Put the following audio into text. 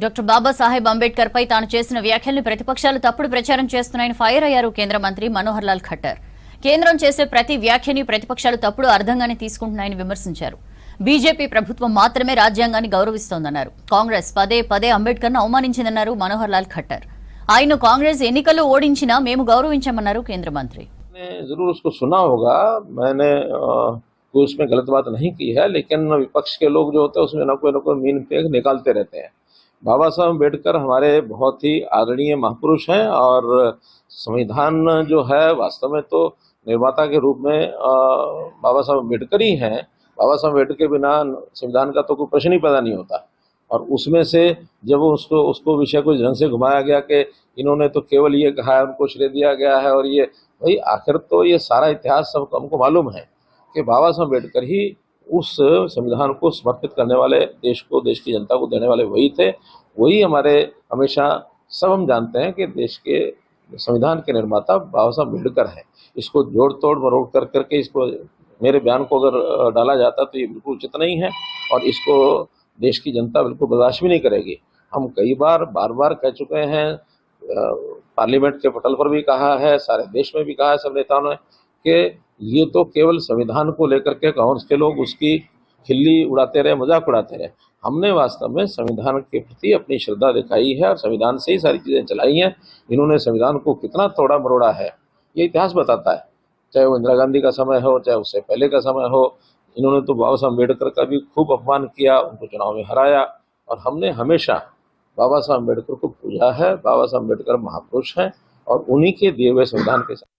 Doctor Babasaheb Ambedkar పై తాను చేసిన వ్యాఖ్యల్ని ప్రతిపక్షాలు తప్పుడు ప్రచారం చేస్తున్నాయని ఫైర్ అయ్యారు కేంద్ర మంత్రి మనోహర్ లాల్ ఖట్టర్. కేంద్రం చేసే ప్రతి వ్యాఖ్యని ప్రతిపక్షాలు తప్పుడు అర్థంగానే తీసుకుంటున్నాయని విమర్శించారు. బీజేపీ ప్రభుత్వం మాత్రమే రాజ్యాంగాన్ని గౌరవిస్తోందన్నారు. కాంగ్రెస్ పదే పదే అంబేద్కర్ను అవమానించిందన్నారు మనోహర్ లాల్ ఖట్టర్. ఆయన్ను కాంగ్రెస్ ఎన్నికల్లో ఓడించినా మేము గౌరవించామన్నారు కేంద్ర మంత్రి. जरूर उसको सुना होगा, मैंने कोई उसमें गलत बात नहीं की है, लेकिन विपक्ष के लोग जो होते हैं उसमें न कोई मीन फेंक निकालते रहते हैं। बाबा साहब अम्बेडकर हमारे बहुत ही आदरणीय महापुरुष हैं और संविधान जो है वास्तव में तो निर्माता के रूप में बाबा साहब अम्बेडकर ही हैं। बाबा साहब अम्बेडकर के बिना संविधान का तो कोई प्रश्न ही पैदा नहीं होता। और उसमें से जब उसको विषय को ढंग से घुमाया गया कि इन्होंने तो केवल ये कहा है, उनको श्रेय दिया गया है, और ये भाई आखिर तो ये सारा इतिहास सबको हमको मालूम है कि बाबा साहब अम्बेडकर ही उस संविधान को समर्पित करने वाले, देश को, देश की जनता को देने वाले वही थे। वही हमारे हमेशा सब हम जानते हैं कि देश के संविधान के निर्माता बाबा साहब अम्बेडकर हैं। इसको जोड़ तोड़ मरोड़ कर करके इसको मेरे बयान को अगर डाला जाता तो ये बिल्कुल उचित नहीं है और इसको देश की जनता बिल्कुल बर्दाश्त भी नहीं करेगी। हम कई बार बार कह चुके हैं, पार्लियामेंट के पटल पर भी कहा है, सारे देश में भी कहा है सब नेताओं ने, कि ये तो केवल संविधान को लेकर के कांग्रेस के लोग उसकी खिल्ली उड़ाते रहे, मजाक उड़ाते रहे। हमने वास्तव में संविधान के प्रति अपनी श्रद्धा दिखाई है और संविधान से ही सारी चीज़ें चलाई हैं। इन्होंने संविधान को कितना तोड़ा मरोड़ा है ये इतिहास बताता है, चाहे वो इंदिरा गांधी का समय हो, चाहे उससे पहले का समय हो। इन्होंने तो बाबा साहब अम्बेडकर का भी खूब अपमान किया, उनको चुनाव में हराया, और हमने हमेशा बाबा साहब अम्बेडकर को पूजा है। बाबा साहब अम्बेडकर महापुरुष हैं और उन्हीं के दिए हुए संविधान के साथ